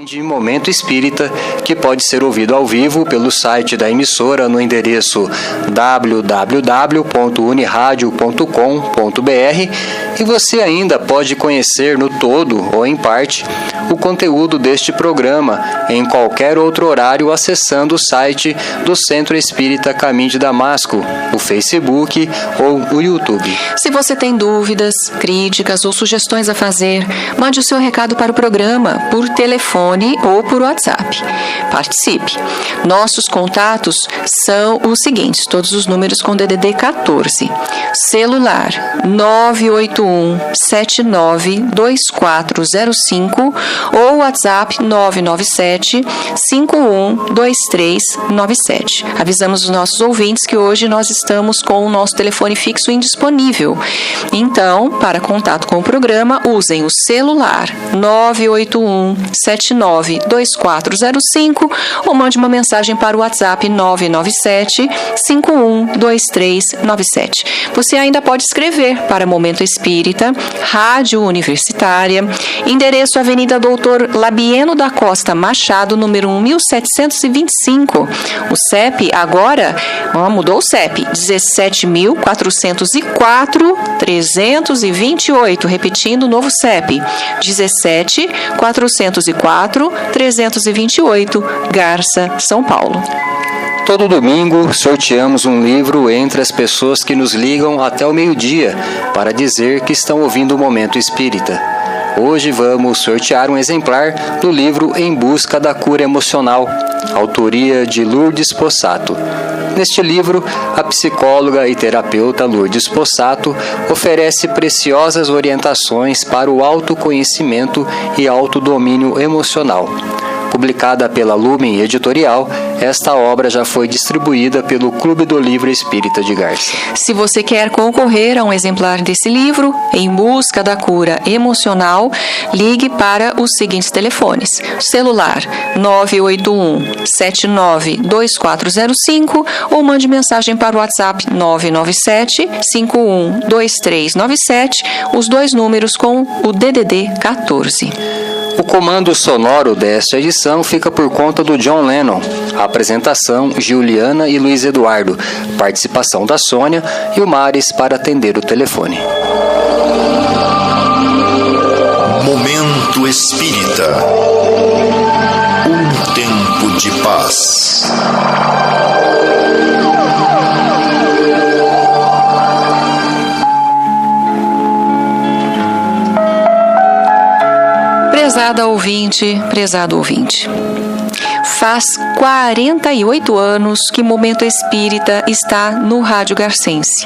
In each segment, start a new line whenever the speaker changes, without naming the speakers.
de Momento Espírita, que pode ser ouvido ao vivo pelo site da emissora no endereço www.uniradio.com.br, e você ainda pode conhecer no todo ou em parte o conteúdo deste programa em qualquer outro horário acessando o site do Centro Espírita Caminho de Damasco, o Facebook ou o YouTube.
Se você tem dúvidas, críticas ou sugestões a fazer, mande o seu recado para o programa por telefone ou por WhatsApp. Participe. Nossos contatos são os seguintes, todos os números com DDD 14. Celular 981-792405 ou WhatsApp 997-512397. Avisamos os nossos ouvintes que hoje nós estamos com o nosso telefone fixo indisponível. Então, para contato com o programa, usem o celular 981-792405 ou mande uma mensagem para o WhatsApp 997-512397. Você ainda pode escrever para Momento Espírita, Rádio Universitária, endereço Avenida Doutor Labieno da Costa Machado, número 1725. O CEP agora, mudou o CEP, 17.404-328. Repetindo o novo CEP, 17.404-328, Garça, São Paulo.
Todo domingo sorteamos um livro entre as pessoas que nos ligam até o meio-dia para dizer que estão ouvindo o Momento Espírita. Hoje vamos sortear um exemplar do livro Em Busca da Cura Emocional, autoria de Lourdes Possato. Neste livro, a psicóloga e terapeuta Lourdes Possato oferece preciosas orientações para o autoconhecimento e autodomínio emocional. Publicada pela Lumen Editorial, esta obra já foi distribuída pelo Clube do Livro Espírita de Garça.
Se você quer concorrer a um exemplar desse livro, Em Busca da Cura Emocional, ligue para os seguintes telefones. Celular 981-792405 ou mande mensagem para o WhatsApp 997-512397, os dois números com o DDD 14.
O comando sonoro desta edição fica por conta do John Lennon. A apresentação, Juliana e Luiz Eduardo. Participação da Sônia e o Mares para atender o telefone.
Momento Espírita. Um tempo de paz.
Prezada ouvinte, prezado ouvinte, faz 48 anos que Momento Espírita está no Rádio Garcense.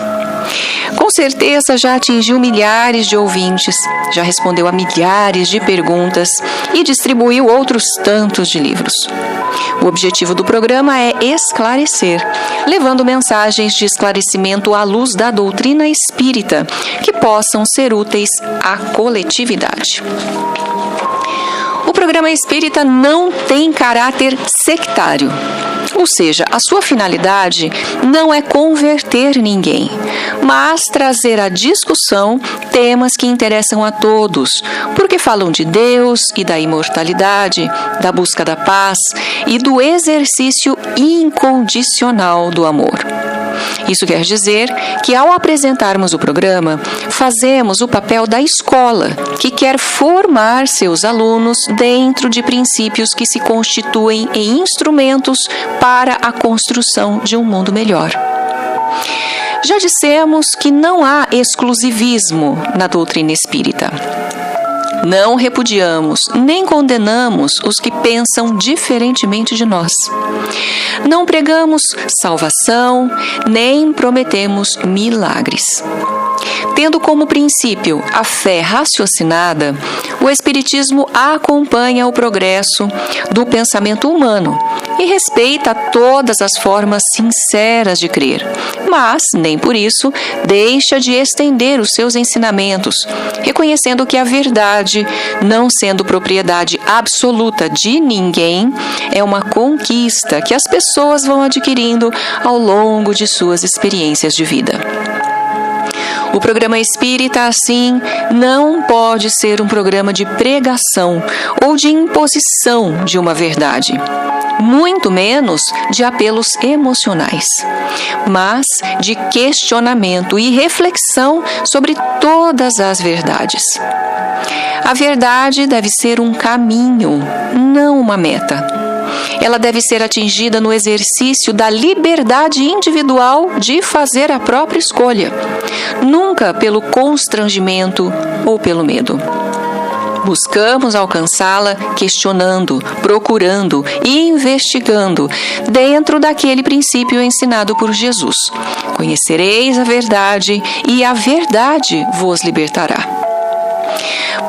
Com certeza já atingiu milhares de ouvintes, já respondeu a milhares de perguntas e distribuiu outros tantos de livros. O objetivo do programa é esclarecer, levando mensagens de esclarecimento à luz da doutrina espírita, que possam ser úteis à coletividade. O programa espírita não tem caráter sectário, ou seja, a sua finalidade não é converter ninguém, mas trazer à discussão temas que interessam a todos, porque falam de Deus e da imortalidade, da busca da paz e do exercício incondicional do amor. Isso quer dizer que, ao apresentarmos o programa, fazemos o papel da escola, que quer formar seus alunos dentro de princípios que se constituem em instrumentos para a construção de um mundo melhor. Já dissemos que não há exclusivismo na doutrina espírita. Não repudiamos nem condenamos os que pensam diferentemente de nós. Não pregamos salvação, nem prometemos milagres. Tendo como princípio a fé raciocinada, o Espiritismo acompanha o progresso do pensamento humano e respeita todas as formas sinceras de crer, mas, nem por isso, deixa de estender os seus ensinamentos, reconhecendo que a verdade, não sendo propriedade absoluta de ninguém, é uma conquista que as pessoas vão adquirindo ao longo de suas experiências de vida. O programa espírita, assim, não pode ser um programa de pregação ou de imposição de uma verdade, muito menos de apelos emocionais, mas de questionamento e reflexão sobre todas as verdades. A verdade deve ser um caminho, não uma meta. Ela deve ser atingida no exercício da liberdade individual de fazer a própria escolha, nunca pelo constrangimento ou pelo medo. Buscamos alcançá-la questionando, procurando e investigando dentro daquele princípio ensinado por Jesus. Conhecereis a verdade e a verdade vos libertará.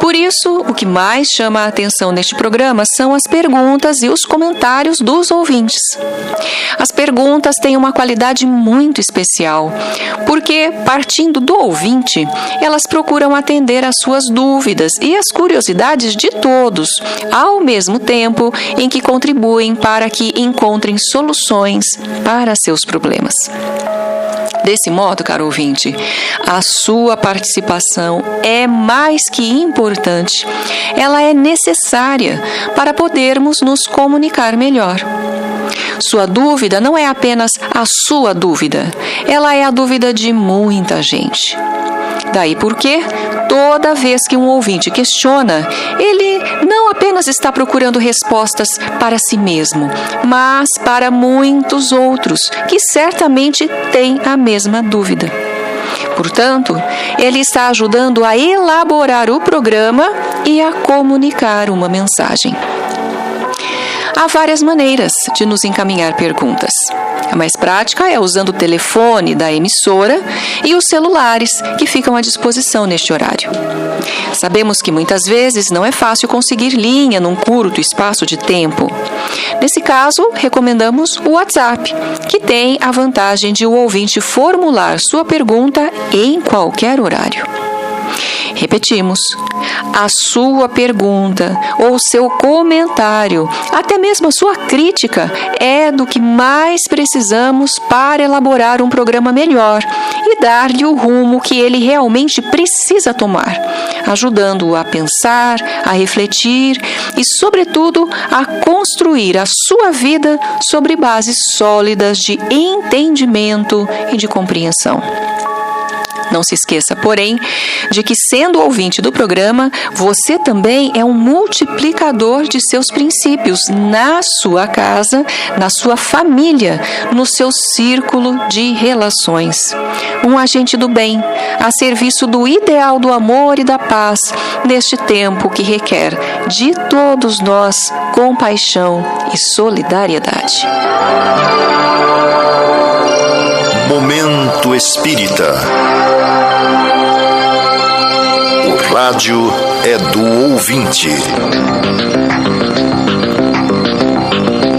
Por isso, o que mais chama a atenção neste programa são as perguntas e os comentários dos ouvintes. As perguntas têm uma qualidade muito especial, porque, partindo do ouvinte, elas procuram atender às suas dúvidas e às curiosidades de todos, ao mesmo tempo em que contribuem para que encontrem soluções para seus problemas. Desse modo, caro ouvinte, a sua participação é mais que importante. Ela é necessária para podermos nos comunicar melhor. Sua dúvida não é apenas a sua dúvida, ela é a dúvida de muita gente. Daí porque, toda vez que um ouvinte questiona, ele não apenas está procurando respostas para si mesmo, mas para muitos outros que certamente têm a mesma dúvida. Portanto, ele está ajudando a elaborar o programa e a comunicar uma mensagem. Há várias maneiras de nos encaminhar perguntas. A mais prática é usando o telefone da emissora e os celulares que ficam à disposição neste horário. Sabemos que muitas vezes não é fácil conseguir linha num curto espaço de tempo. Nesse caso, recomendamos o WhatsApp, que tem a vantagem de o ouvinte formular sua pergunta em qualquer horário. Repetimos, a sua pergunta ou seu comentário, até mesmo a sua crítica, é do que mais precisamos para elaborar um programa melhor e dar-lhe o rumo que ele realmente precisa tomar, ajudando-o a pensar, a refletir e, sobretudo, a construir a sua vida sobre bases sólidas de entendimento e de compreensão. Não se esqueça, porém, de que, sendo ouvinte do programa, você também é um multiplicador de seus princípios na sua casa, na sua família, no seu círculo de relações. Um agente do bem, a serviço do ideal do amor e da paz, neste tempo que requer de todos nós compaixão e solidariedade.
Momento Espírita. O rádio é do ouvinte.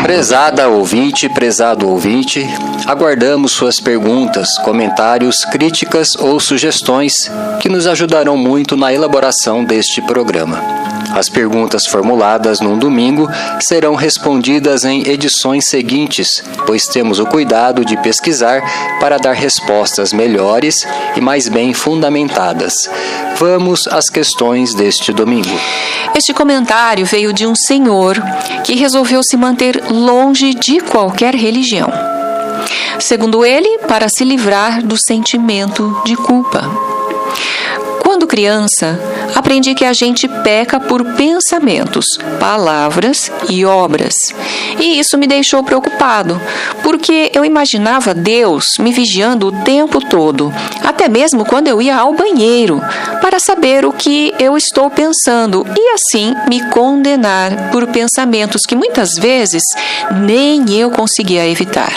Prezada ouvinte, prezado ouvinte, aguardamos suas perguntas, comentários, críticas ou sugestões que nos ajudarão muito na elaboração deste programa. As perguntas formuladas num domingo serão respondidas em edições seguintes, pois temos o cuidado de pesquisar para dar respostas melhores e mais bem fundamentadas. Vamos às questões deste domingo.
Este comentário veio de um senhor que resolveu se manter longe de qualquer religião. Segundo ele, para se livrar do sentimento de culpa. Quando criança, aprendi que a gente peca por pensamentos, palavras e obras. E isso me deixou preocupado, porque eu imaginava Deus me vigiando o tempo todo, até mesmo quando eu ia ao banheiro, para saber o que eu estou pensando e assim me condenar por pensamentos que muitas vezes nem eu conseguia evitar.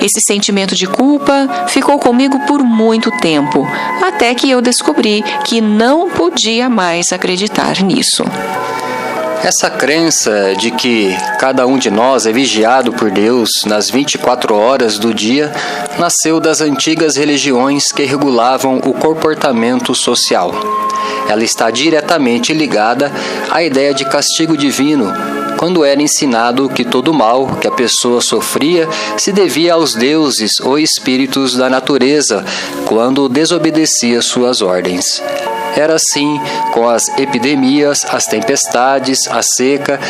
Esse sentimento de culpa ficou comigo por muito tempo, até que eu descobri que não podia mais acreditar nisso.
Essa crença de que cada um de nós é vigiado por Deus nas 24 horas do dia nasceu das antigas religiões que regulavam o comportamento social. Ela está diretamente ligada à ideia de castigo divino, quando era ensinado que todo mal que a pessoa sofria se devia aos deuses ou espíritos da natureza, quando desobedecia suas ordens. Era assim com as epidemias, as tempestades, a seca,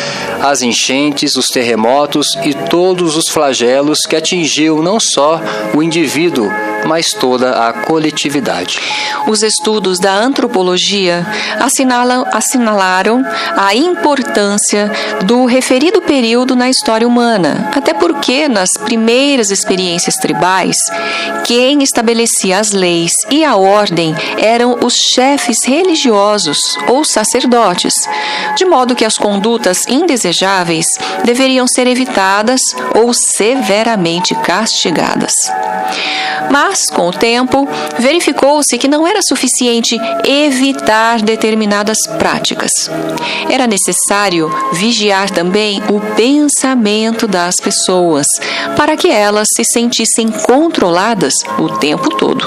as enchentes, os terremotos e todos os flagelos que atingiam não só o indivíduo, mas toda a coletividade.
Os estudos da antropologia assinalaram a importância do referido período na história humana, até porque nas primeiras experiências tribais, quem estabelecia as leis e a ordem eram os chefes religiosos ou sacerdotes, de modo que as condutas indesejáveis deveriam ser evitadas ou severamente castigadas. Mas, com o tempo, verificou-se que não era suficiente evitar determinadas práticas. Era necessário vigiar também o pensamento das pessoas, para que elas se sentissem controladas o tempo todo.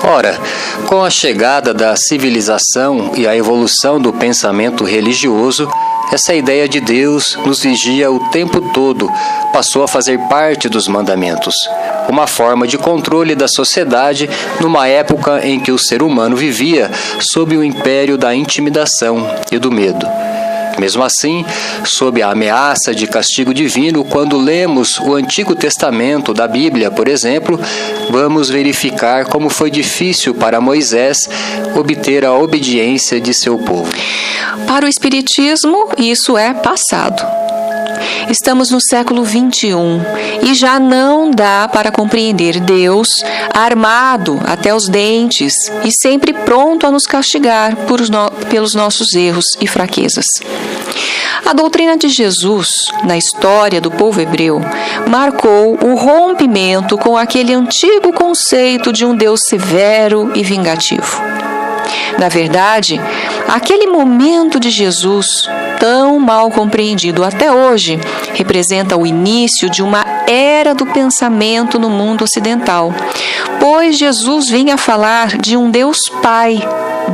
Ora, com a chegada da civilização e a evolução do pensamento religioso, essa ideia de Deus nos vigia o tempo todo passou a fazer parte dos mandamentos, uma forma de controle da sociedade numa época em que o ser humano vivia sob o império da intimidação e do medo. Mesmo assim, sob a ameaça de castigo divino, quando lemos o Antigo Testamento da Bíblia, por exemplo, vamos verificar como foi difícil para Moisés obter a obediência de seu povo.
Para o Espiritismo, isso é passado. Estamos no século XXI e já não dá para compreender Deus armado até os dentes e sempre pronto a nos castigar pelos nossos erros e fraquezas. A doutrina de Jesus, na história do povo hebreu, marcou o rompimento com aquele antigo conceito de um Deus severo e vingativo. Na verdade, aquele momento de Jesus, tão mal compreendido até hoje, representa o início de uma era do pensamento no mundo ocidental, pois Jesus vinha falar de um Deus Pai,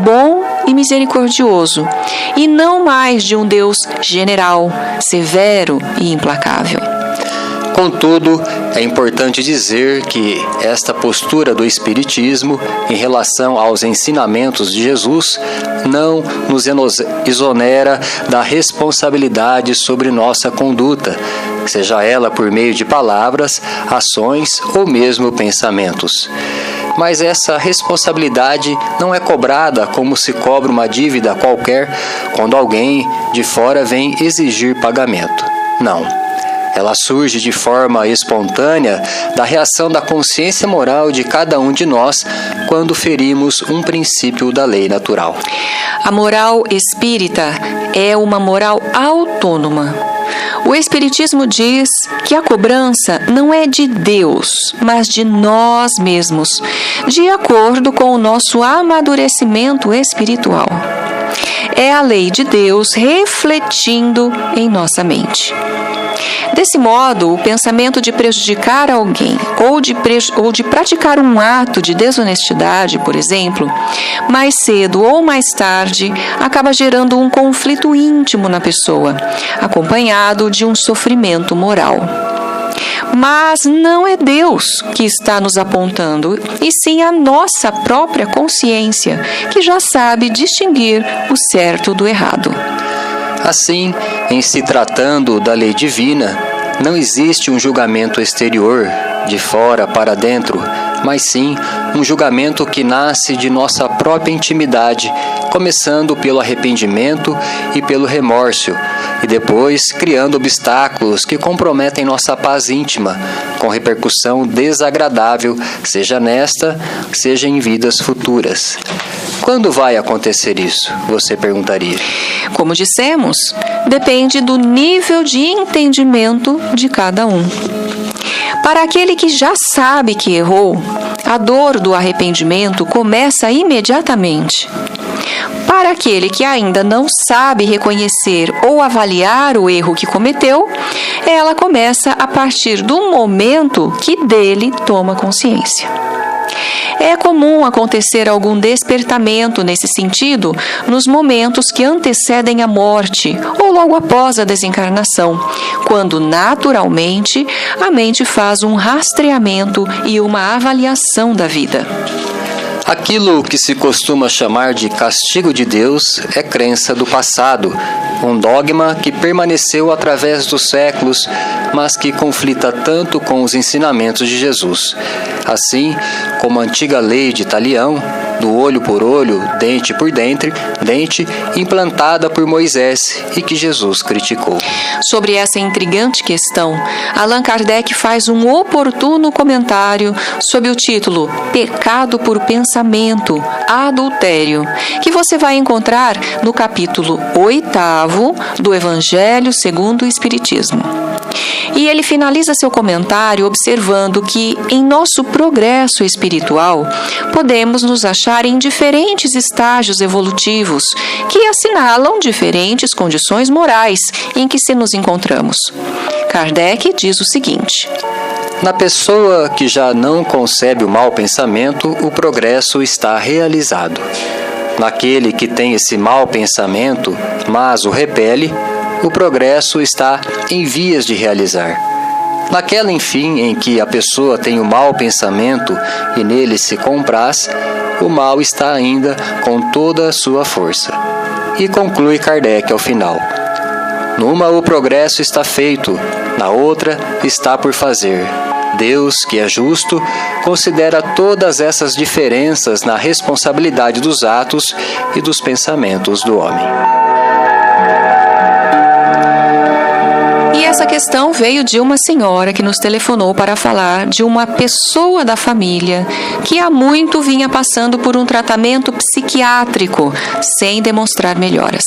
bom e misericordioso, e não mais de um Deus general, severo e implacável.
Contudo, é importante dizer que esta postura do Espiritismo em relação aos ensinamentos de Jesus não nos exonera da responsabilidade sobre nossa conduta, seja ela por meio de palavras, ações ou mesmo pensamentos. Mas essa responsabilidade não é cobrada como se cobra uma dívida qualquer quando alguém de fora vem exigir pagamento. Não. Ela surge de forma espontânea da reação da consciência moral de cada um de nós quando ferimos um princípio da lei natural.
A moral espírita é uma moral autônoma. O Espiritismo diz que a cobrança não é de Deus, mas de nós mesmos, de acordo com o nosso amadurecimento espiritual. É a lei de Deus refletindo em nossa mente. Desse modo, o pensamento de prejudicar alguém ou de praticar um ato de desonestidade, por exemplo, mais cedo ou mais tarde, acaba gerando um conflito íntimo na pessoa, acompanhado de um sofrimento moral. Mas não é Deus que está nos apontando, e sim a nossa própria consciência, que já sabe distinguir o certo do errado.
Assim, em se tratando da lei divina, não existe um julgamento exterior, de fora para dentro, mas sim um julgamento que nasce de nossa própria intimidade, começando pelo arrependimento e pelo remorso, e depois criando obstáculos que comprometem nossa paz íntima, com repercussão desagradável, seja nesta, seja em vidas futuras. Quando vai acontecer isso? Você perguntaria.
Como dissemos, depende do nível de entendimento de cada um. Para aquele que já sabe que errou, a dor do arrependimento começa imediatamente. Para aquele que ainda não sabe reconhecer ou avaliar o erro que cometeu, ela começa a partir do momento que dele toma consciência. É comum acontecer algum despertamento nesse sentido nos momentos que antecedem a morte ou logo após a desencarnação, quando naturalmente a mente faz um rastreamento e uma avaliação da vida.
Aquilo que se costuma chamar de castigo de Deus é crença do passado, um dogma que permaneceu através dos séculos, mas que conflita tanto com os ensinamentos de Jesus. Assim como a antiga lei de Talião, do olho por olho, dente por dente, implantada por Moisés e que Jesus criticou.
Sobre essa intrigante questão, Allan Kardec faz um oportuno comentário sob o título Pecado por Pensamento, Adultério, que você vai encontrar no capítulo 8º do Evangelho segundo o Espiritismo. E ele finaliza seu comentário observando que, em nosso progresso espiritual, podemos nos achar em diferentes estágios evolutivos que assinalam diferentes condições morais em que se nos encontramos. Kardec diz o seguinte:
na pessoa que já não concebe o mau pensamento, o progresso está realizado. Naquele que tem esse mau pensamento, mas o repele, o progresso está em vias de realizar. Naquela, enfim, em que a pessoa tem o mau pensamento e nele se compraz, o mal está ainda com toda a sua força. E conclui Kardec ao final: numa o progresso está feito, na outra está por fazer. Deus, que é justo, considera todas essas diferenças na responsabilidade dos atos e dos pensamentos do homem.
E essa questão veio de uma senhora que nos telefonou para falar de uma pessoa da família que há muito vinha passando por um tratamento psiquiátrico sem demonstrar melhoras.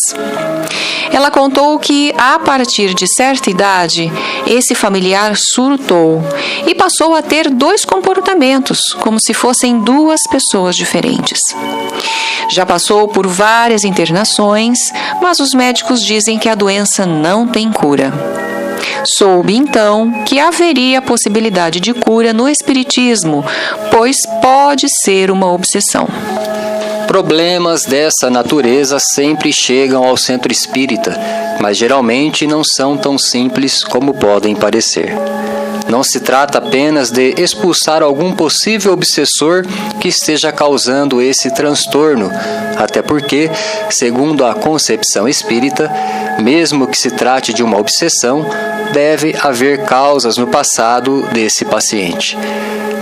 Ela contou que, a partir de certa idade, esse familiar surtou e passou a ter 2 comportamentos, como se fossem 2 pessoas diferentes. Já passou por várias internações, mas os médicos dizem que a doença não tem cura. Soube, então, que haveria possibilidade de cura no espiritismo, pois pode ser uma obsessão.
Problemas dessa natureza sempre chegam ao centro espírita, mas geralmente não são tão simples como podem parecer. Não se trata apenas de expulsar algum possível obsessor que esteja causando esse transtorno, até porque, segundo a concepção espírita, mesmo que se trate de uma obsessão, deve haver causas no passado desse paciente.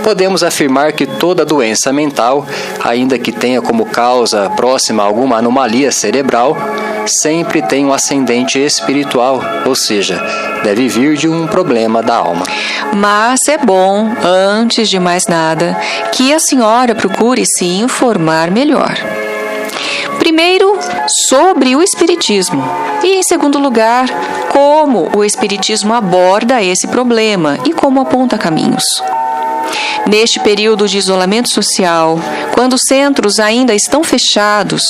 Podemos afirmar que toda doença mental, ainda que tenha como causa próxima alguma anomalia cerebral, sempre tem um ascendente espiritual, ou seja, deve vir de um problema da alma.
Mas é bom, antes de mais nada, que a senhora procure se informar melhor. Primeiro, sobre o Espiritismo e, em segundo lugar, como o Espiritismo aborda esse problema e como aponta caminhos. Neste período de isolamento social, quando os centros ainda estão fechados,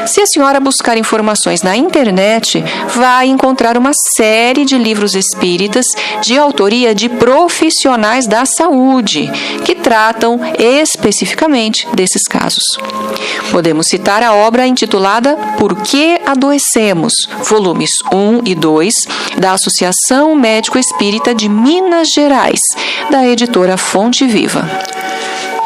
se a senhora buscar informações na internet, vai encontrar uma série de livros espíritas de autoria de profissionais da saúde, que tratam especificamente desses casos. Podemos citar a obra intitulada Por que Adoecemos?, volumes 1 e 2, da Associação Médico Espírita de Minas Gerais, da editora Fonte Viva.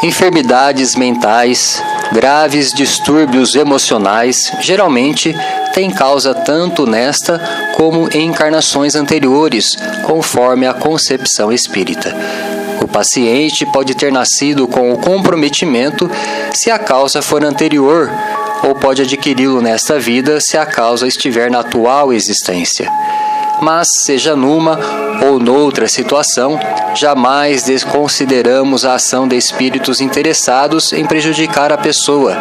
Enfermidades mentais, graves distúrbios emocionais, geralmente têm causa tanto nesta como em encarnações anteriores, conforme a concepção espírita. O paciente pode ter nascido com o comprometimento se a causa for anterior, ou pode adquiri-lo nesta vida se a causa estiver na atual existência. Mas, seja numa ou noutra situação, jamais desconsideramos a ação de espíritos interessados em prejudicar a pessoa,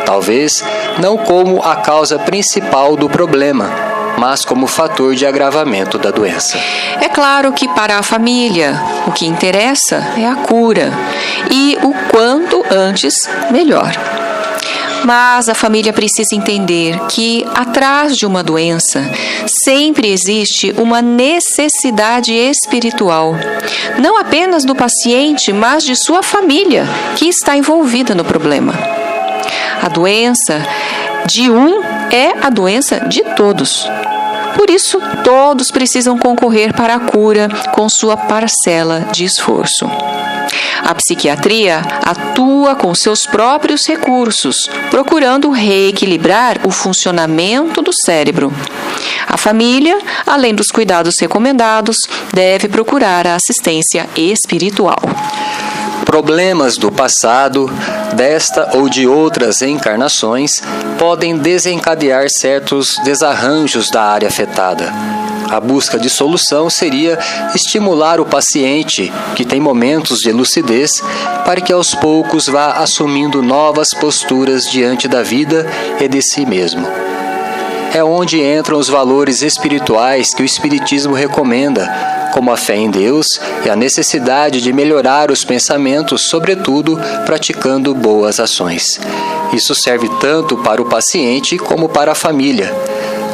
talvez não como a causa principal do problema, mas como fator de agravamento da doença.
É claro que para a família, o que interessa é a cura, e o quanto antes, melhor. Mas a família precisa entender que atrás de uma doença sempre existe uma necessidade espiritual, não apenas do paciente, mas de sua família que está envolvida no problema. A doença de um é a doença de todos. Por isso, todos precisam concorrer para a cura com sua parcela de esforço. A psiquiatria atua com seus próprios recursos, procurando reequilibrar o funcionamento do cérebro. A família, além dos cuidados recomendados, deve procurar a assistência espiritual.
Problemas do passado, desta ou de outras encarnações, podem desencadear certos desarranjos da área afetada. A busca de solução seria estimular o paciente, que tem momentos de lucidez, para que aos poucos vá assumindo novas posturas diante da vida e de si mesmo. É onde entram os valores espirituais que o Espiritismo recomenda, como a fé em Deus e a necessidade de melhorar os pensamentos, sobretudo praticando boas ações. Isso serve tanto para o paciente como para a família.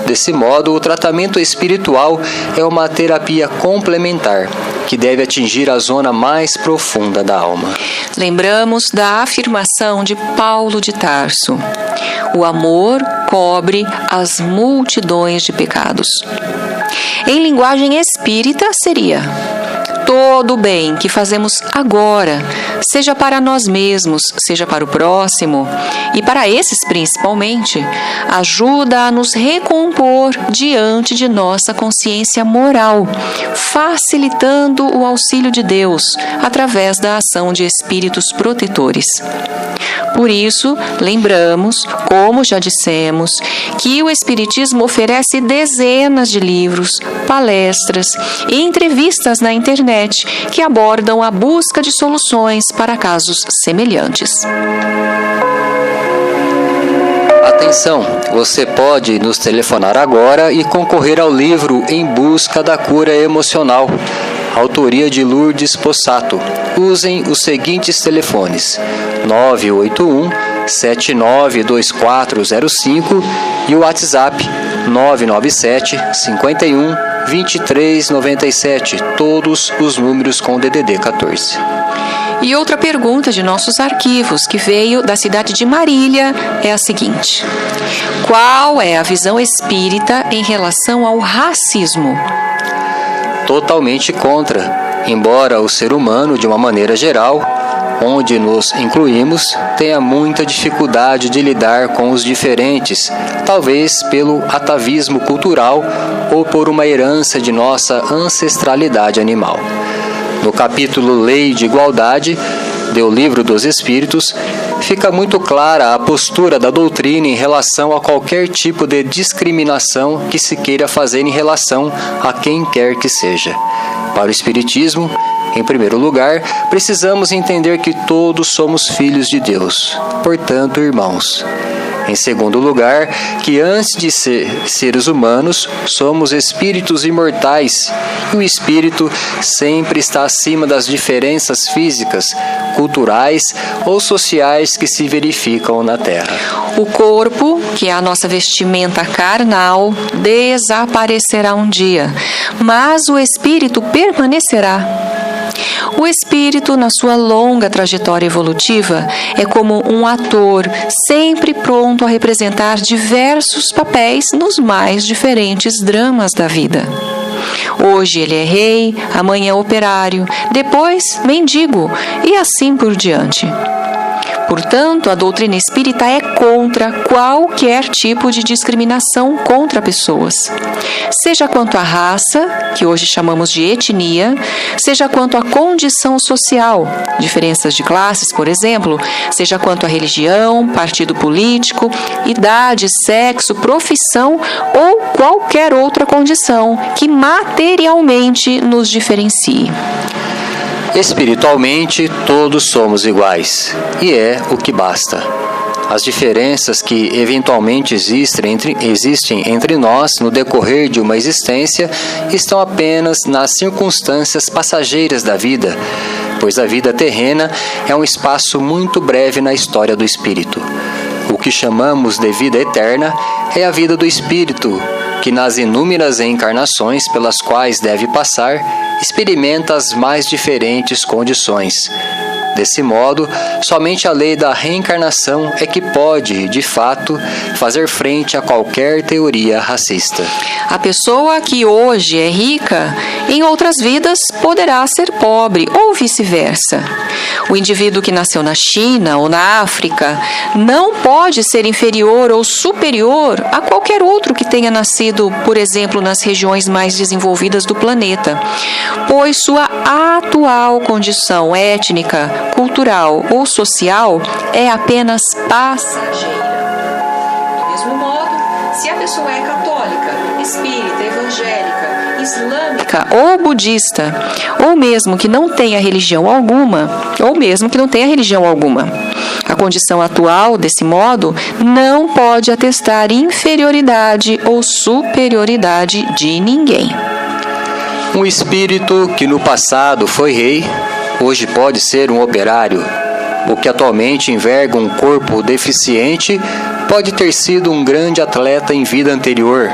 Desse modo, o tratamento espiritual é uma terapia complementar, que deve atingir a zona mais profunda da alma.
Lembramos da afirmação de Paulo de Tarso: o amor cobre as multidões de pecados. Em linguagem espírita seria: todo o bem que fazemos agora, seja para nós mesmos, seja para o próximo, e para esses principalmente, ajuda a nos recompor diante de nossa consciência moral, facilitando o auxílio de Deus através da ação de espíritos protetores. Por isso, lembramos, como já dissemos, que o Espiritismo oferece dezenas de livros, palestras e entrevistas na internet que abordam a busca de soluções para casos semelhantes.
Atenção, você pode nos telefonar agora e concorrer ao livro Em Busca da Cura Emocional, autoria de Lourdes Possato. Usem os seguintes telefones: 981-792405 e o WhatsApp 997-51-2397, todos os números com DDD 14.
E outra pergunta de nossos arquivos, que veio da cidade de Marília, é a seguinte: qual é a visão espírita em relação ao racismo?
Totalmente contra. Embora o ser humano, de uma maneira geral, onde nos incluímos, tenha muita dificuldade de lidar com os diferentes, talvez pelo atavismo cultural ou por uma herança de nossa ancestralidade animal. No capítulo Lei de Igualdade, do Livro dos Espíritos, fica muito clara a postura da doutrina em relação a qualquer tipo de discriminação que se queira fazer em relação a quem quer que seja. Para o Espiritismo, em primeiro lugar, precisamos entender que todos somos filhos de Deus, portanto, irmãos. Em segundo lugar, que antes de ser seres humanos, somos espíritos imortais, e o espírito sempre está acima das diferenças físicas, culturais ou sociais que se verificam na Terra.
O corpo, que é a nossa vestimenta carnal, desaparecerá um dia, mas o espírito permanecerá. O espírito, na sua longa trajetória evolutiva, é como um ator sempre pronto a representar diversos papéis nos mais diferentes dramas da vida. Hoje ele é rei, amanhã operário, depois mendigo e assim por diante. Portanto, a doutrina espírita é contra qualquer tipo de discriminação contra pessoas, seja quanto à raça, que hoje chamamos de etnia, seja quanto à condição social, diferenças de classes, por exemplo, seja quanto à religião, partido político, idade, sexo, profissão ou qualquer outra condição que materialmente nos diferencie.
Espiritualmente, todos somos iguais, e é o que basta. As diferenças que eventualmente existem entre nós no decorrer de uma existência estão apenas nas circunstâncias passageiras da vida, pois a vida terrena é um espaço muito breve na história do espírito. O que chamamos de vida eterna é a vida do espírito, que nas inúmeras encarnações pelas quais deve passar, experimenta as mais diferentes condições. Desse modo, somente a lei da reencarnação é que pode, de fato, fazer frente a qualquer teoria racista.
A pessoa que hoje é rica, em outras vidas poderá ser pobre ou vice-versa. O indivíduo que nasceu na China ou na África não pode ser inferior ou superior a qualquer outro que tenha nascido, por exemplo, nas regiões mais desenvolvidas do planeta, pois sua atual condição étnica, cultural ou social é apenas passageira. Do mesmo modo, se a pessoa é católica, espírita, evangélica, islâmica ou budista, ou mesmo que não tenha religião alguma, a condição atual, desse modo, não pode atestar inferioridade ou superioridade de ninguém.
Um espírito que no passado foi rei, hoje pode ser um operário. O que atualmente enverga um corpo deficiente pode ter sido um grande atleta em vida anterior.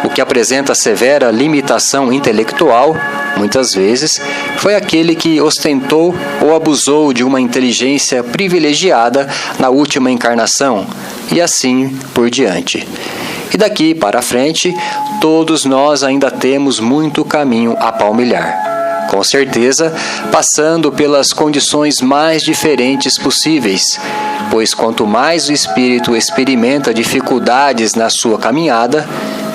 O que apresenta severa limitação intelectual, muitas vezes, foi aquele que ostentou ou abusou de uma inteligência privilegiada na última encarnação, e assim por diante. E daqui para frente, todos nós ainda temos muito caminho a palmilhar. Com certeza, passando pelas condições mais diferentes possíveis, pois quanto mais o espírito experimenta dificuldades na sua caminhada,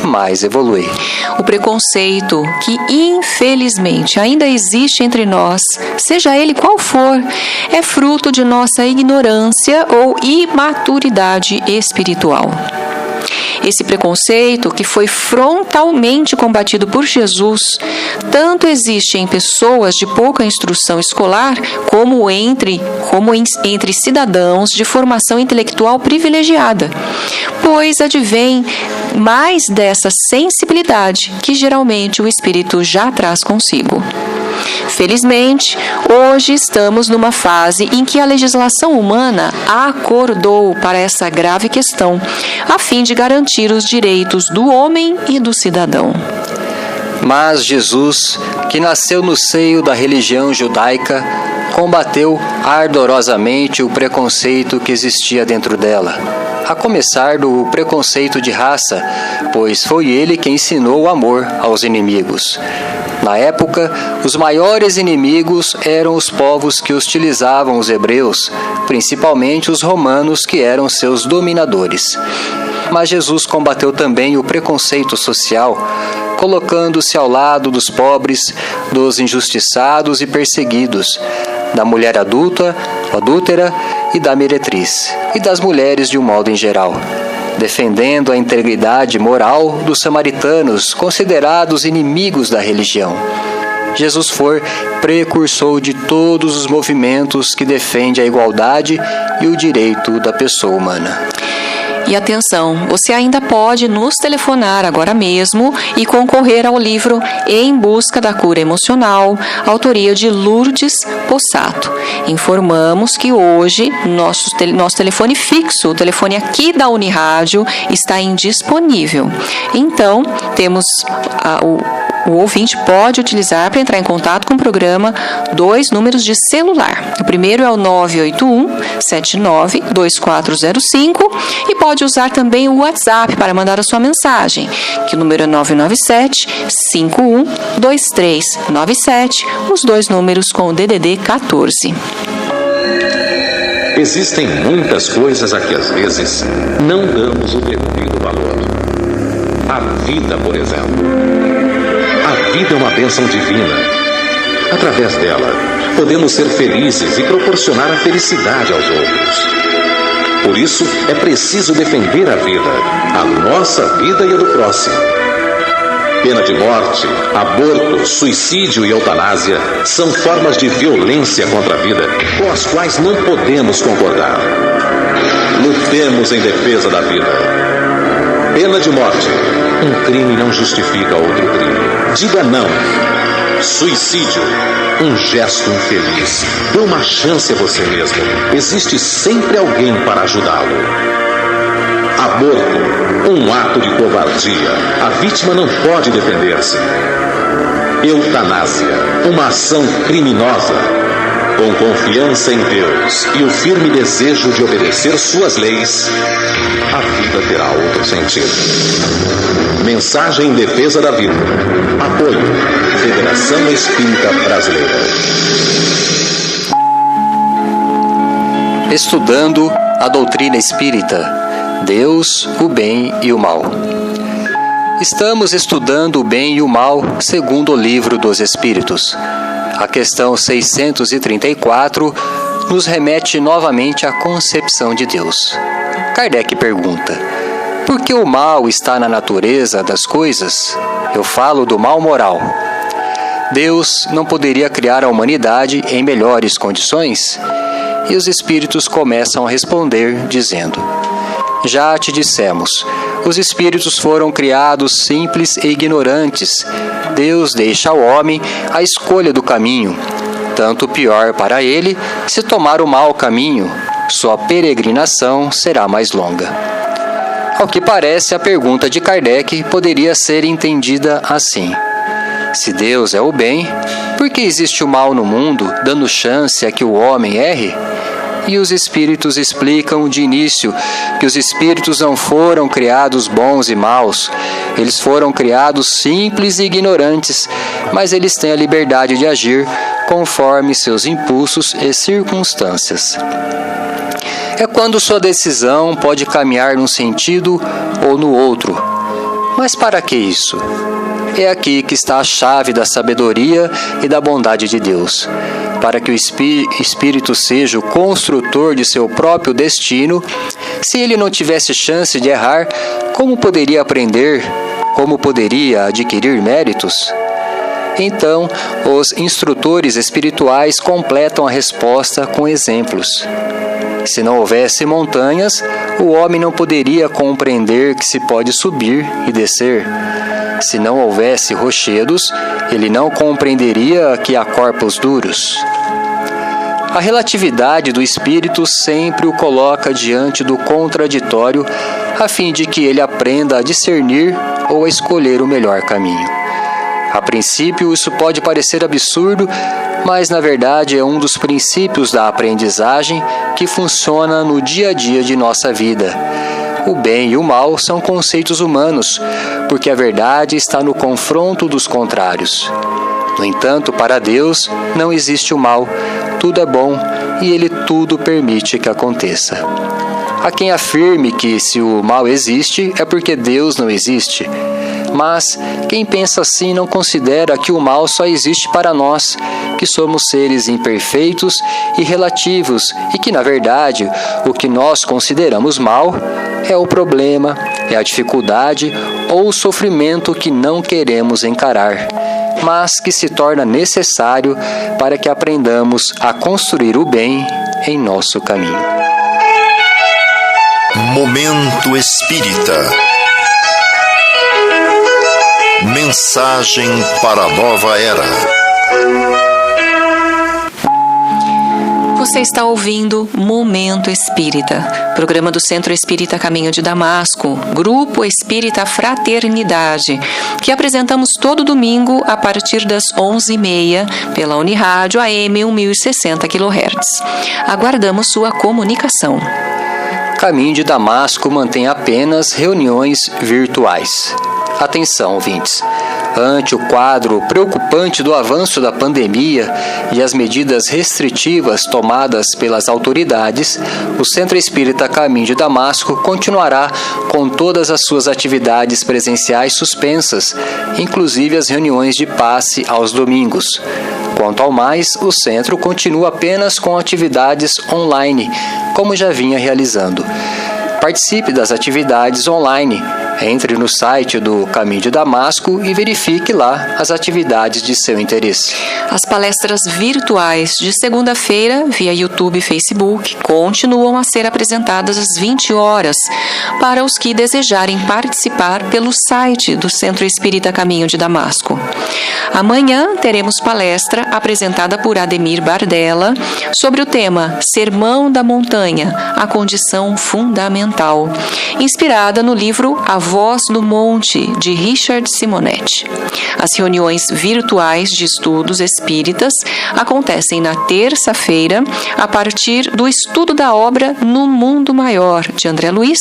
mais evolui.
O preconceito que, infelizmente, ainda existe entre nós, seja ele qual for, é fruto de nossa ignorância ou imaturidade espiritual. Esse preconceito, que foi frontalmente combatido por Jesus, tanto existe em pessoas de pouca instrução escolar, como entre cidadãos de formação intelectual privilegiada, pois advém mais dessa sensibilidade que geralmente o espírito já traz consigo. Felizmente, hoje estamos numa fase em que a legislação humana acordou para essa grave questão, a fim de garantir os direitos do homem e do cidadão.
Mas Jesus, que nasceu no seio da religião judaica, combateu ardorosamente o preconceito que existia dentro dela, a começar do preconceito de raça, pois foi ele quem ensinou o amor aos inimigos. Na época, os maiores inimigos eram os povos que hostilizavam os hebreus, principalmente os romanos, que eram seus dominadores. Mas Jesus combateu também o preconceito social, colocando-se ao lado dos pobres, dos injustiçados e perseguidos, da mulher adúltera e da meretriz, e das mulheres de um modo em geral, defendendo a integridade moral dos samaritanos, considerados inimigos da religião. Jesus foi precursor de todos os movimentos que defendem a igualdade e o direito da pessoa humana.
E atenção, você ainda pode nos telefonar agora mesmo e concorrer ao livro Em Busca da Cura Emocional, autoria de Lourdes Possato. Informamos que hoje nosso telefone fixo, o telefone aqui da Unirádio, está indisponível. Então, temos o ouvinte pode utilizar para entrar em contato com o programa 2 números de celular. O primeiro é o 981-792405 e pode usar também o WhatsApp para mandar a sua mensagem, que o número é 997-512397, os 2 números com o DDD 14.
Existem muitas coisas a que às vezes não damos o devido valor. A vida, por exemplo. A vida é uma bênção divina. Através dela, podemos ser felizes e proporcionar a felicidade aos outros. Por isso, é preciso defender a vida, a nossa vida e a do próximo. Pena de morte, aborto, suicídio e eutanásia são formas de violência contra a vida com as quais não podemos concordar. Lutemos em defesa da vida. Pena de morte. Um crime não justifica outro crime. Diga não. suicídio, um gesto infeliz. Dê uma chance a você mesmo. Existe sempre alguém para ajudá-lo. Aborto, um ato de covardia. A vítima não pode defender-se. Eutanásia, uma ação criminosa. Com confiança em Deus e o firme desejo de obedecer suas leis, a vida terá outro sentido. Mensagem em defesa da vida. Apoio. Federação Espírita Brasileira.
Estudando a doutrina espírita, Deus, o bem e o mal. Estamos estudando o bem e o mal segundo o Livro dos Espíritos. A questão 634 nos remete novamente à concepção de Deus. Kardec pergunta: por que o mal está na natureza das coisas? Eu falo do mal moral. Deus não poderia criar a humanidade em melhores condições? E os espíritos começam a responder dizendo: já te dissemos, os espíritos foram criados simples e ignorantes. Deus deixa ao homem a escolha do caminho, tanto pior para ele se tomar o mau caminho, sua peregrinação será mais longa. Ao que parece, a pergunta de Kardec poderia ser entendida assim: se Deus é o bem, por que existe o mal no mundo, dando chance a que o homem erre? E os espíritos explicam de início que os espíritos não foram criados bons e maus, eles foram criados simples e ignorantes, mas eles têm a liberdade de agir conforme seus impulsos e circunstâncias. É quando sua decisão pode caminhar num sentido ou no outro. Mas para que isso? É aqui que está a chave da sabedoria e da bondade de Deus. Para que o espírito seja o construtor de seu próprio destino, se ele não tivesse chance de errar, como poderia aprender? Como poderia adquirir méritos? Então, os instrutores espirituais completam a resposta com exemplos. Se não houvesse montanhas, o homem não poderia compreender que se pode subir e descer. Se não houvesse rochedos, ele não compreenderia que há corpos duros. A relatividade do espírito sempre o coloca diante do contraditório, a fim de que ele aprenda a discernir ou a escolher o melhor caminho. A princípio, isso pode parecer absurdo, mas na verdade é um dos princípios da aprendizagem que funciona no dia a dia de nossa vida. O bem e o mal são conceitos humanos, porque a verdade está no confronto dos contrários. No entanto, para Deus não existe o mal, tudo é bom e Ele tudo permite que aconteça. Há quem afirme que se o mal existe é porque Deus não existe. Mas quem pensa assim não considera que o mal só existe para nós, que somos seres imperfeitos e relativos e que, na verdade, o que nós consideramos mal é o problema, é a dificuldade ou o sofrimento que não queremos encarar, mas que se torna necessário para que aprendamos a construir o bem em nosso caminho.
Momento Espírita. Mensagem para a nova era.
Você está ouvindo Momento Espírita, programa do Centro Espírita Caminho de Damasco, Grupo Espírita Fraternidade, que apresentamos todo domingo a partir das 11h30 pela Unirádio AM 1060 kHz. Aguardamos sua comunicação.
Caminho de Damasco mantém apenas reuniões virtuais. Atenção, ouvintes! Ante o quadro preocupante do avanço da pandemia e as medidas restritivas tomadas pelas autoridades, o Centro Espírita Caminho de Damasco continuará com todas as suas atividades presenciais suspensas, inclusive as reuniões de passe aos domingos. Quanto ao mais, o centro continua apenas com atividades online, como já vinha realizando. Participe das atividades online Entre no site do Caminho de Damasco e verifique lá as atividades de seu interesse.
As palestras virtuais de segunda-feira, via YouTube e Facebook, continuam a ser apresentadas às 20 horas para os que desejarem participar pelo site do Centro Espírita Caminho de Damasco. Amanhã teremos palestra apresentada por Ademir Bardella sobre o tema Sermão da Montanha, a condição fundamental, inspirada no livro A Voz do Monte, de Richard Simonetti. As reuniões virtuais de estudos espíritas acontecem na terça-feira, a partir do estudo da obra No Mundo Maior, de André Luiz,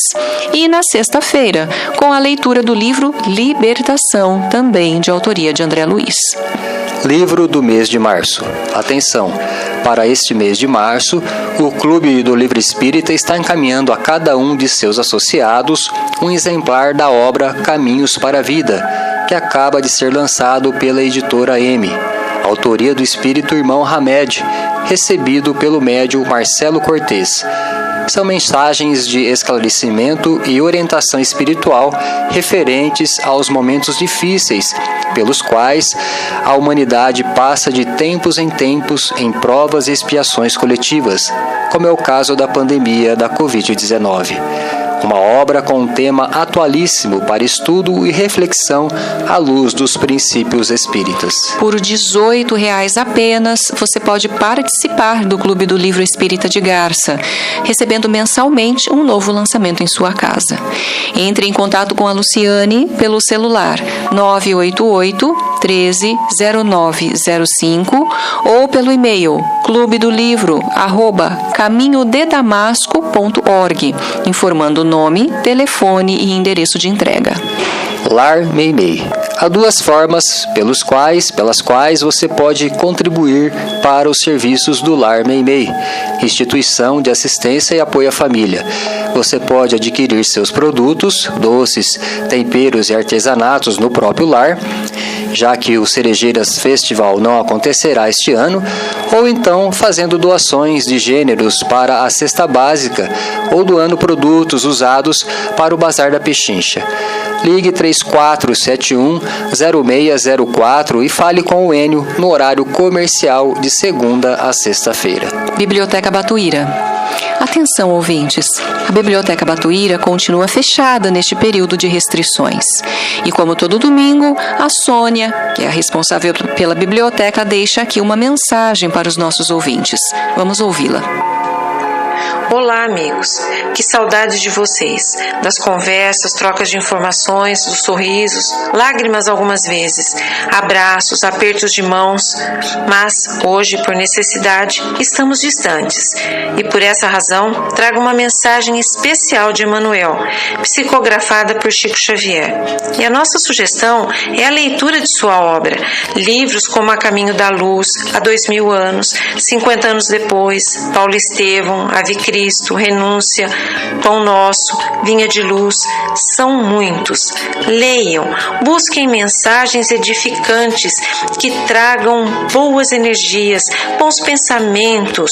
e na sexta-feira, com a leitura do livro Libertação, também de autoria de André Luiz.
Livro do mês de março. Atenção! Para este mês de março, o Clube do Livro Espírita está encaminhando a cada um de seus associados um exemplar da obra Caminhos para a Vida, que acaba de ser lançado pela editora M, autoria do espírito Irmão Hamed, recebido pelo médium Marcelo Cortês. São mensagens de esclarecimento e orientação espiritual referentes aos momentos difíceis pelos quais a humanidade passa de tempos em tempos em provas e expiações coletivas, como é o caso da pandemia da Covid-19. Uma obra com um tema atualíssimo para estudo e reflexão à luz dos princípios espíritas.
Por R$ 18 apenas, você pode participar do Clube do Livro Espírita de Garça, recebendo mensalmente um novo lançamento em sua casa. Entre em contato com a Luciane pelo celular 988 130905 ou pelo e-mail clubedolivro@caminhodedamasco.org, informando nome, telefone e endereço de entrega.
Lar Meimei. Há duas formas pelas quais você pode contribuir para os serviços do Lar Meimei, instituição de assistência e apoio à família. Você pode adquirir seus produtos, doces, temperos e artesanatos no próprio lar, já que o Cerejeiras Festival não acontecerá este ano, ou então fazendo doações de gêneros para a cesta básica ou doando produtos usados para o Bazar da Pechincha. Ligue 3471-0604 e fale com o Enio no horário comercial de segunda a sexta-feira.
Biblioteca Batuíra. Atenção, ouvintes! A Biblioteca Batuíra continua fechada neste período de restrições. E como todo domingo, a Sônia, que é a responsável pela biblioteca, deixa aqui uma mensagem para os nossos ouvintes. Vamos ouvi-la.
Olá, amigos. Que saudade de vocês, das conversas, trocas de informações, dos sorrisos, lágrimas algumas vezes, abraços, apertos de mãos. Mas hoje, por necessidade, estamos distantes. E por essa razão, trago uma mensagem especial de Emmanuel, psicografada por Chico Xavier. E a nossa sugestão é a leitura de sua obra. Livros como A Caminho da Luz, Há 2000 anos, 50 anos depois, Paulo Estevão, Ave Cristo, Renúncia, Pão Nosso, Vinha de Luz, são muitos. Leiam, busquem mensagens edificantes que tragam boas energias, bons pensamentos,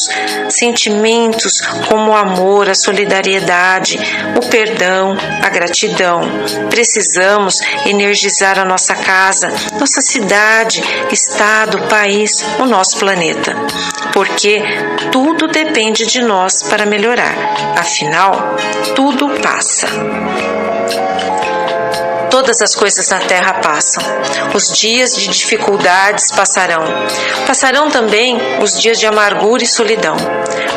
sentimentos como o amor, a solidariedade, o perdão, a gratidão. Precisamos energizar a nossa casa, nossa cidade, estado, país, o nosso planeta. Porque tudo depende de nós para melhorar. Afinal, tudo passa. Todas as coisas na Terra passam. Os dias de dificuldades passarão. Passarão também os dias de amargura e solidão.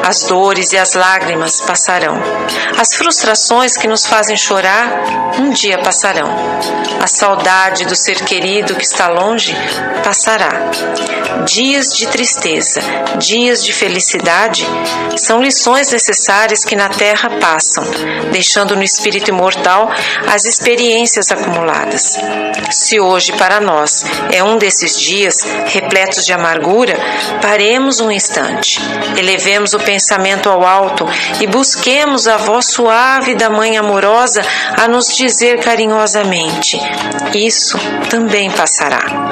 As dores e as lágrimas passarão. As frustrações que nos fazem chorar, um dia passarão. A saudade do ser querido que está longe, passará. Dias de tristeza, dias de felicidade, são lições necessárias que na Terra passam, deixando no espírito imortal as experiências acumuladas acumuladas. Se hoje para nós é um desses dias repletos de amargura, paremos um instante, elevemos o pensamento ao alto e busquemos a voz suave da Mãe amorosa a nos dizer carinhosamente: isso também passará.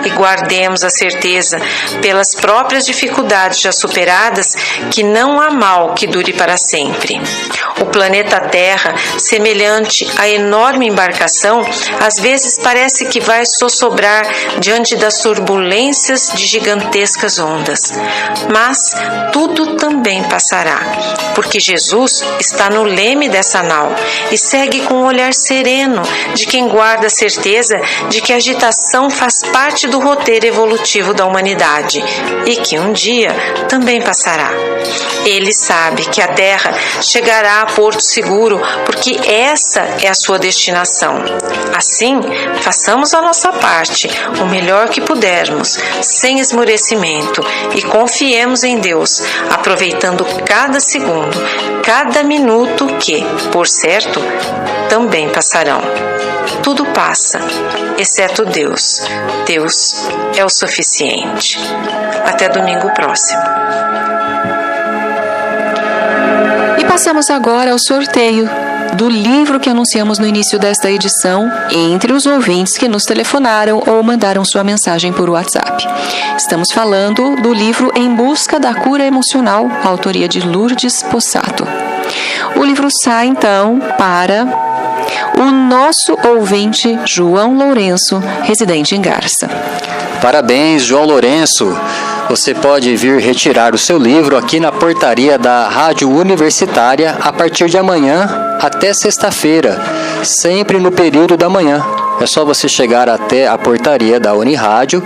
E guardemos a certeza, pelas próprias dificuldades já superadas, que não há mal que dure para sempre. O planeta Terra, semelhante à enorme embarcação, às vezes parece que vai sossobrar diante das turbulências de gigantescas ondas. Mas tudo também passará, porque Jesus está no leme dessa nau e segue com um olhar sereno de quem guarda a certeza de que a agitação faz parte do roteiro evolutivo da humanidade e que um dia também passará. Ele sabe que a Terra chegará a porto seguro porque essa é a sua destinação. Assim, façamos a nossa parte, o melhor que pudermos, sem esmorecimento, e confiemos em Deus, aproveitando cada segundo, cada minuto que, por certo, também passarão. Tudo passa, exceto Deus. Deus é o suficiente. Até domingo próximo.
E passamos agora ao sorteio do livro que anunciamos no início desta edição, entre os ouvintes que nos telefonaram ou mandaram sua mensagem por WhatsApp. Estamos falando do livro Em Busca da Cura Emocional, autoria de Lourdes Possato. O livro sai, então, para o nosso ouvinte João Lourenço, residente em Garça.
Parabéns, João Lourenço! Você pode vir retirar o seu livro aqui na portaria da Rádio Universitária a partir de amanhã até sexta-feira, sempre no período da manhã. É só você chegar até a portaria da Unirádio,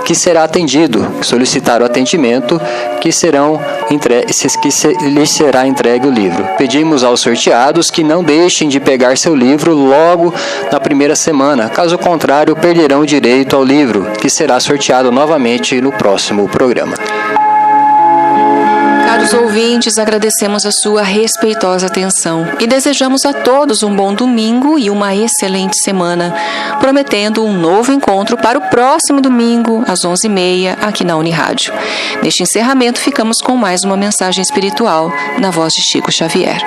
que será atendido, solicitar o atendimento, que lhe será entregue o livro. Pedimos aos sorteados que não deixem de pegar seu livro logo na primeira semana, caso contrário perderão o direito ao livro, que será sorteado novamente no próximo programa.
Caros ouvintes, agradecemos a sua respeitosa atenção e desejamos a todos um bom domingo e uma excelente semana, prometendo um novo encontro para o próximo domingo, às 11h30, aqui na Unirádio. Neste encerramento, ficamos com mais uma mensagem espiritual na voz de Chico Xavier.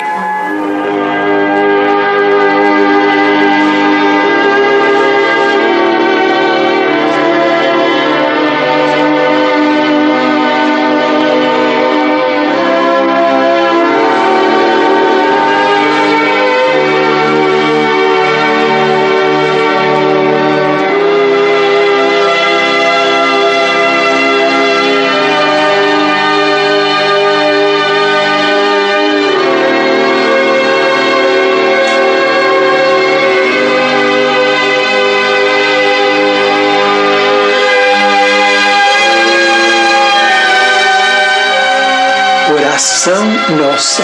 Oração nossa.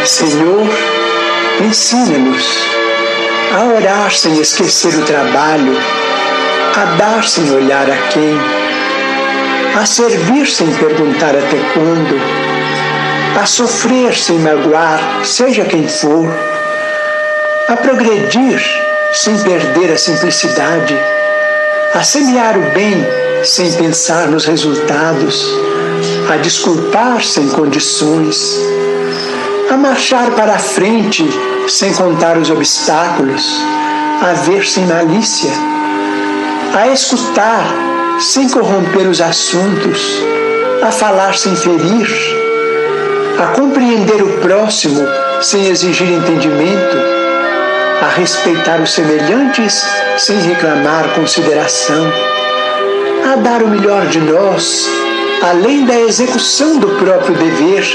Senhor, ensina-nos a orar sem esquecer o trabalho, a dar sem olhar a quem, a servir sem perguntar até quando, a sofrer sem magoar, seja quem for, a progredir sem perder a simplicidade, a semear o bem sem pensar nos resultados, a desculpar sem condições, a marchar para a frente sem contar os obstáculos, a ver sem malícia, a escutar sem corromper os assuntos, a falar sem ferir, a compreender o próximo sem exigir entendimento, a respeitar os semelhantes sem reclamar consideração, a dar o melhor de nós, além da execução do próprio dever,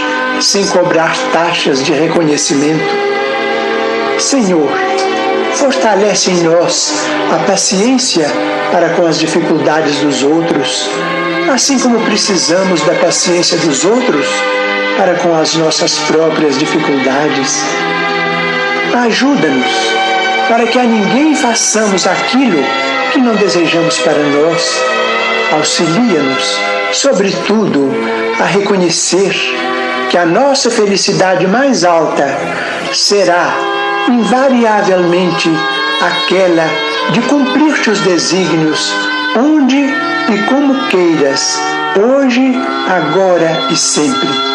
sem cobrar taxas de reconhecimento. Senhor, fortalece em nós a paciência para com as dificuldades dos outros, assim como precisamos da paciência dos outros para com as nossas próprias dificuldades. Ajuda-nos para que a ninguém façamos aquilo que não desejamos para nós. Auxilia-nos, sobretudo, a reconhecer que a nossa felicidade mais alta será, invariavelmente, aquela de cumprir teus desígnios, onde e como queiras, hoje, agora e sempre.